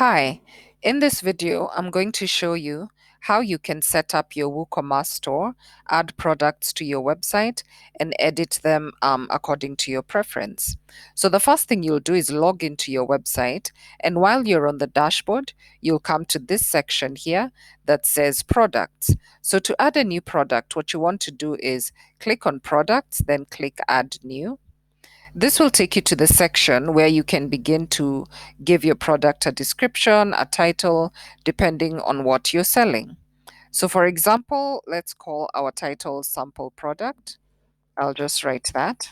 Hi, in this video, I'm going to show you how you can set up your WooCommerce store, add products to your website, and edit them according to your preference. So the first thing you'll do is log into your website, and while you're on the dashboard, you'll come to this section here that says products. So to add a new product, what you want to do is click on products, then click add new. This will take you to the section where you can begin to give your product a description, a title, depending on what you're selling. So, for example, let's call our title sample product. I'll just write that.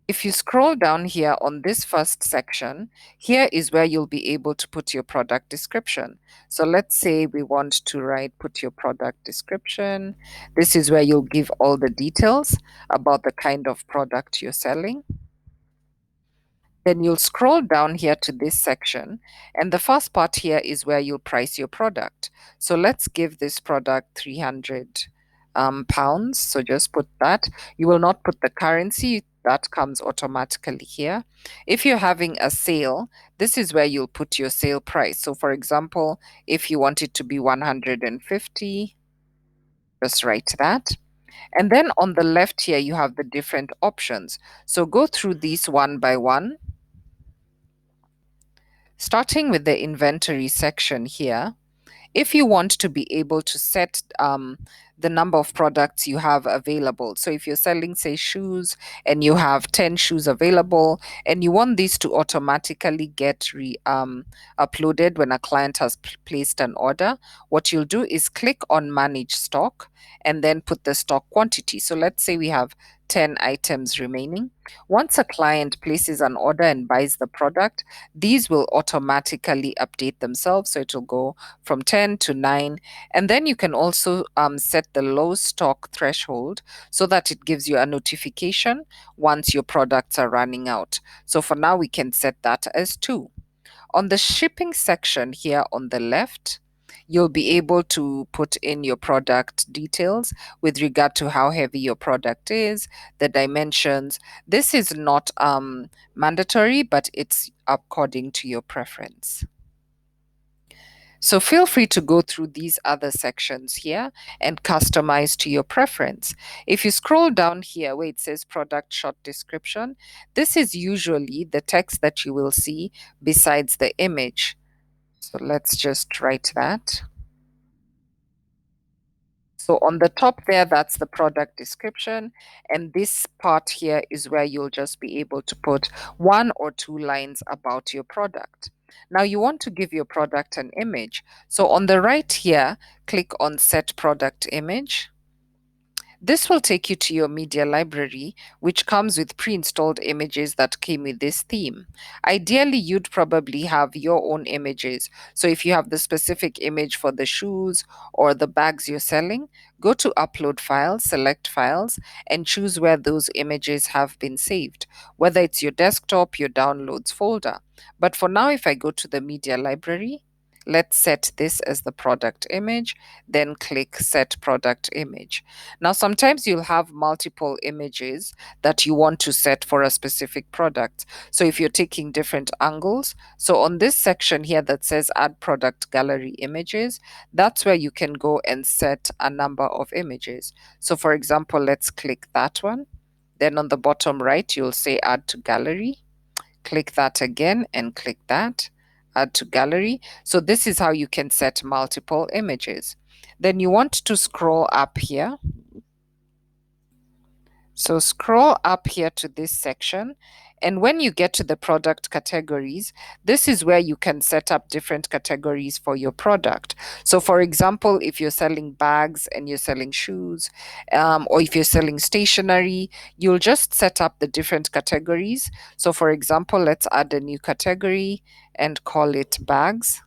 If you scroll down here on this first section, here is where you'll be able to put your product description. So let's say we want to write, put your product description. This is where you'll give all the details about the kind of product you're selling. Then you'll scroll down here to this section, and the first part here is where you'll price your product. So let's give this product 300 pounds. So just put that. You will not put the currency, that comes automatically here. If you're having a sale, this is where you'll put your sale price. So for example, if you want it to be 150, just write that. And then on the left here, you have the different options. So go through these one by one. Starting with the inventory section here, if you want to be able to set the number of products you have available. So if you're selling, say, shoes and you have 10 shoes available and you want these to automatically get uploaded when a client has placed an order, what you'll do is click on manage stock and then put the stock quantity. So let's say we have 10 items remaining. Once a client places an order and buys the product, these will automatically update themselves. So it will go from 10 to 9. And then you can also set the low stock threshold so that it gives you a notification once your products are running out. So for now, we can set that as 2. On the shipping section here on the left, you'll be able to put in your product details with regard to how heavy your product is, the dimensions. This is not mandatory, but it's according to your preference. So feel free to go through these other sections here and customize to your preference. If you scroll down here where it says product short description, this is usually the text that you will see besides the image. So let's just write that. So on the top there, that's the product description. And this part here is where you'll just be able to put 1 or 2 lines about your product. Now you want to give your product an image. So on the right here, click on set product image. This will take you to your media library, which comes with pre-installed images that came with this theme. Ideally, you'd probably have your own images. So if you have the specific image for the shoes or the bags you're selling, go to Upload Files, select Files, and choose where those images have been saved, whether it's your desktop, your downloads folder. But for now, if I go to the media library, let's set this as the product image, then click Set Product Image. Now, sometimes you'll have multiple images that you want to set for a specific product. So if you're taking different angles, so on this section here that says Add Product Gallery Images, that's where you can go and set a number of images. So for example, let's click that one. Then on the bottom right, you'll say Add to Gallery. Click that again and click that. Add to gallery. So this is how you can set multiple images. Then you want to scroll up here. So scroll up here to this section. And when you get to the product categories, this is where you can set up different categories for your product. So for example, if you're selling bags and you're selling shoes, or if you're selling stationery, you'll just set up the different categories. So for example, let's add a new category and call it bags.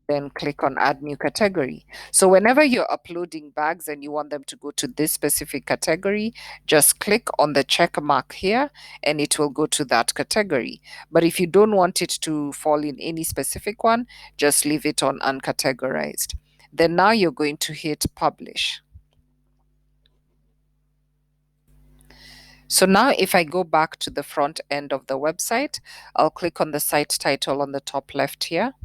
Then click on add new category. So whenever you're uploading bags and you want them to go to this specific category, just click on the check mark here and it will go to that category. But if you don't want it to fall in any specific one, just leave it on uncategorized. Then now you're going to hit publish. So now if I go back to the front end of the website, I'll click on the site title on the top left here,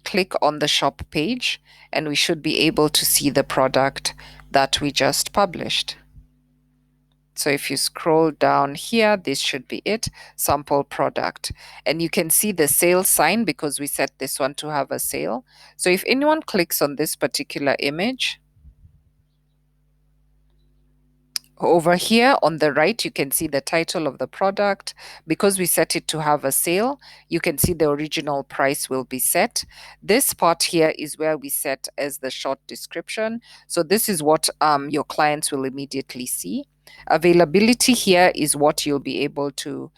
click on the shop page, and we should be able to see the product that we just published. So if you scroll down here, this should be it, sample product. And you can see the sale sign because we set this one to have a sale. So if anyone clicks on this particular image, over here on the right, you can see the title of the product. Because we set it to have a sale, you can see the original price will be set. This part here is where we set as the short description. So this is what your clients will immediately see. Availability here is what you'll be able to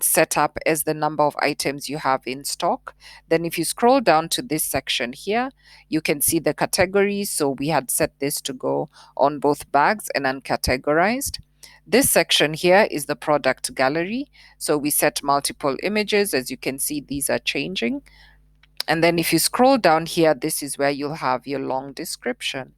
set up as the number of items you have in stock. Then if you scroll down to this section here, you can see the categories. So we had set this to go on both bags and uncategorized. This section here is the product gallery. So we set multiple images. As you can see, these are changing. And then if you scroll down here, this is where you'll have your long description.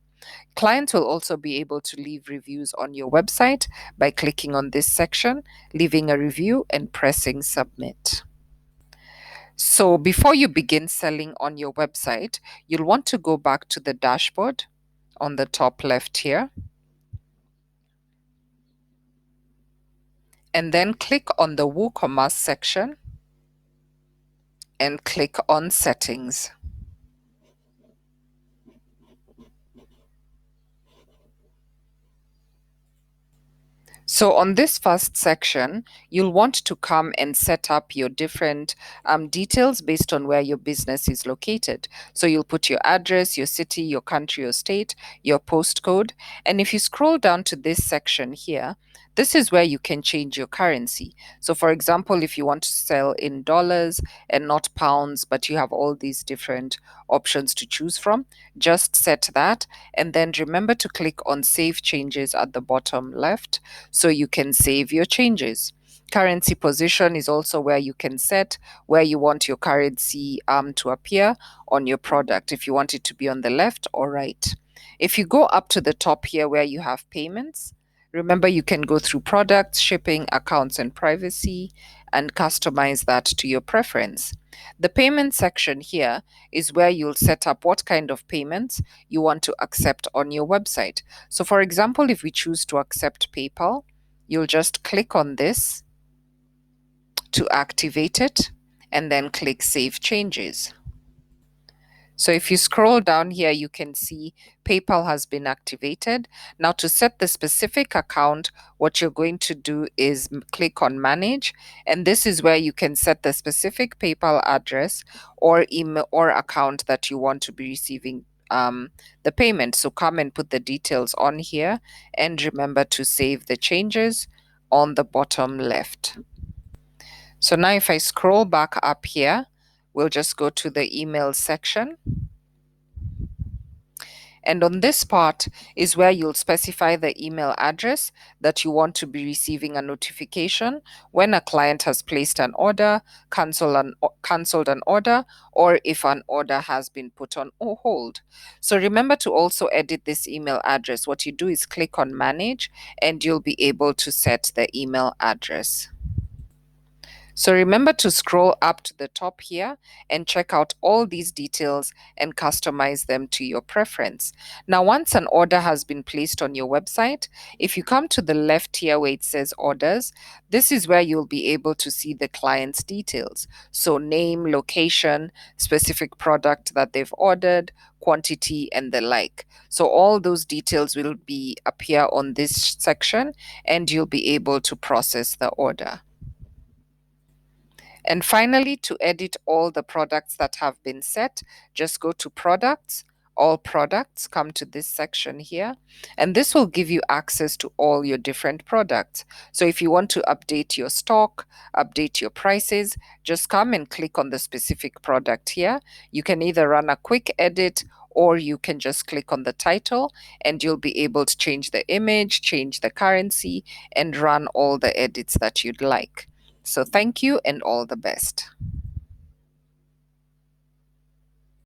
Clients will also be able to leave reviews on your website by clicking on this section, leaving a review, and pressing submit. So before you begin selling on your website, you'll want to go back to the dashboard on the top left here, and then click on the WooCommerce section and click on Settings. So on this first section, you'll want to come and set up your different details based on where your business is located. So you'll put your address, your city, your country or state, your postcode. And if you scroll down to this section here, this is where you can change your currency. So for example, if you want to sell in dollars and not pounds, but you have all these different options to choose from, just set that. And then remember to click on Save Changes at the bottom left, so you can save your changes. Currency position is also where you can set where you want your currency to appear on your product, if you want it to be on the left or right. If you go up to the top here where you have payments, remember you can go through products, shipping, accounts, and privacy, and customize that to your preference. The payment section here is where you'll set up what kind of payments you want to accept on your website. So for example, if we choose to accept PayPal, you'll just click on this to activate it and then click Save Changes. So if you scroll down here, you can see PayPal has been activated. Now to set the specific account, what you're going to do is click on Manage, and this is where you can set the specific PayPal address or email or account that you want to be receiving the payment. So come and put the details on here, and remember to save the changes on the bottom left. So now if I scroll back up here, we'll just go to the email section. And on this part is where you'll specify the email address that you want to be receiving a notification when a client has placed an order, cancelled an order, or if an order has been put on hold. So remember to also edit this email address. What you do is click on Manage, and you'll be able to set the email address. So remember to scroll up to the top here and check out all these details and customize them to your preference. Now, once an order has been placed on your website, if you come to the left here where it says orders, this is where you'll be able to see the client's details. So name, location, specific product that they've ordered, quantity, and the like. So all those details will appear on this section, and you'll be able to process the order. And finally, to edit all the products that have been set, just go to Products, All Products, come to this section here, and this will give you access to all your different products. So if you want to update your stock, update your prices, just come and click on the specific product here. You can either run a quick edit, or you can just click on the title, and you'll be able to change the image, change the currency, and run all the edits that you'd like. So thank you and all the best.